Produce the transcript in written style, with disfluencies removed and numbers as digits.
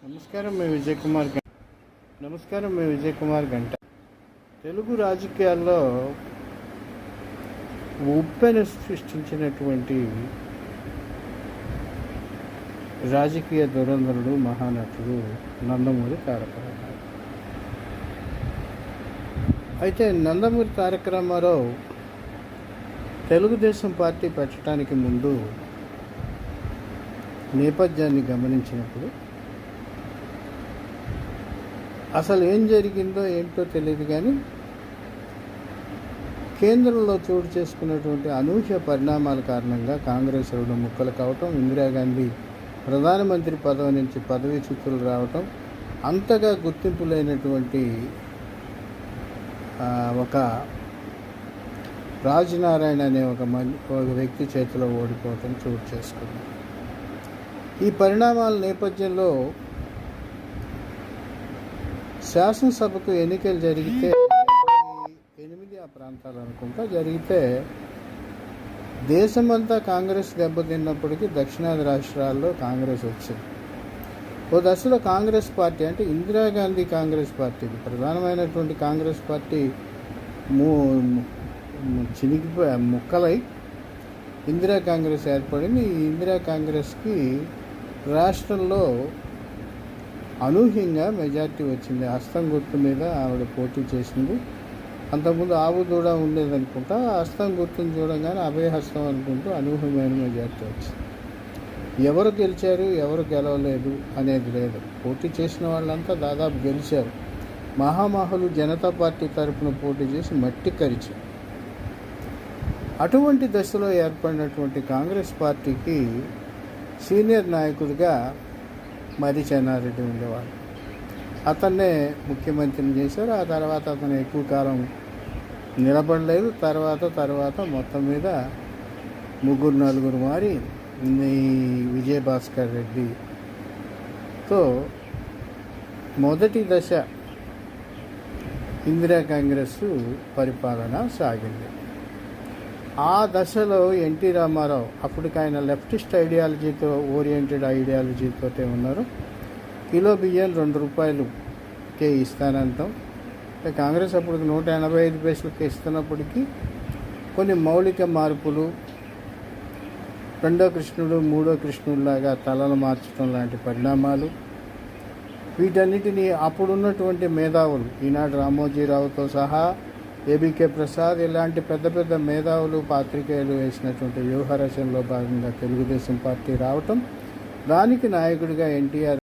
నమస్కారం, మేము విజయ్ కుమార్ గంట. తెలుగు రాజకీయాల్లో ఉప్పెను సృష్టించినటువంటి రాజకీయ దురంధరుడు, మహానటుడు నందమూరి తారక రామారావు. అయితే నందమూరి తారక రామారావు తెలుగుదేశం పార్టీ పెట్టడానికి ముందు నేపథ్యాన్ని గమనించినప్పుడు అసలు ఏం జరిగిందో ఏంటో తెలియదు, కానీ కేంద్రంలో చోటు చేసుకున్నటువంటి అనూహ్య పరిణామాల కారణంగా కాంగ్రెస్ రెండు ముక్కలు కావటం, ఇందిరాగాంధీ ప్రధానమంత్రి పదవి నుంచి పదవీచ్యుతులు రావటం, అంతగా గుర్తింపు లేనటువంటి ఒక రాజనారాయణ అనే ఒక వ్యక్తి చేతిలో ఓడిపోవటం చోటు చేసుకుంది. ఈ పరిణామాల నేపథ్యంలో శాసనసభకు ఎన్నికలు జరిగితే 8 ఆ ప్రాంతాలు అనుకుంటా జరిగితే దేశమంతా కాంగ్రెస్ దెబ్బతిన్నప్పటికీ దక్షిణాది రాష్ట్రాల్లో కాంగ్రెస్ వచ్చింది. ఓ దశలో కాంగ్రెస్ పార్టీ అంటే ఇందిరాగాంధీ కాంగ్రెస్ పార్టీ, ప్రధానమైనటువంటి కాంగ్రెస్ పార్టీ చినిగిపోయి ముక్కలై ఇందిరా కాంగ్రెస్ ఏర్పడింది. ఈ ఇందిరా కాంగ్రెస్కి రాష్ట్రంలో అనూహ్యంగా మెజార్టీ వచ్చింది. హస్తం గుర్తు మీద ఆవిడ పోటీ చేసింది. అంతకుముందు ఆవు దూడ ఉండేదనుకుంటా, హస్తం గుర్తుని చూడంగానే అభయహస్తం అనుకుంటూ అనూహ్యమైన మెజార్టీ వచ్చింది. ఎవరు గెలిచారు, ఎవరు గెలవలేదు అనేది లేదు. పోటీ చేసిన వాళ్ళంతా దాదాపు గెలిచారు. మహామహులు జనతా పార్టీ తరఫున పోటీ చేసి మట్టి కరిచారు. అటువంటి దశలో ఏర్పడినటువంటి కాంగ్రెస్ పార్టీకి సీనియర్ నాయకుడిగా మర్రి చెన్నారెడ్డి ఉండేవాడు. అతన్నే ముఖ్యమంత్రిని చేశారు. ఆ తర్వాత అతను ఎక్కువ కాలం నిలబడలేదు. తర్వాత మొత్తం మీద 3-4 మారి విజయభాస్కర్ రెడ్డితో మొదటి దశ ఇందిరా కాంగ్రెస్ పరిపాలన సాగింది. ఆ దశలో ఎన్టీ రామారావు, అప్పటికి ఆయన లెఫ్టిస్ట్ ఐడియాలజీతో ఓరియంటెడ్ ఐడియాలజీతో ఉన్నారు. కిలో బియ్యం 2 రూపాయలకే ఇస్తానంటాం. కాంగ్రెస్ అప్పుడు 185 పైసలకే ఇస్తున్నప్పటికీ కొన్ని మౌలిక మార్పులు, 2వ కృష్ణుడు 3వ కృష్ణుడిలాగా తలలు మార్చడం లాంటి పరిణామాలు, వీటన్నిటినీ అప్పుడున్నటువంటి మేధావులు, ఈనాడు రామోజీరావుతో సహా ఏబీకే ప్రసాద్ ఇలాంటి పెద్ద పెద్ద మేధావులు, పాత్రికేయులు వేసినటువంటి వ్యూహ రచనలో భాగంగా తెలుగుదేశం పార్టీ రావటం, దానికి నాయకుడిగా ఎన్టీఆర్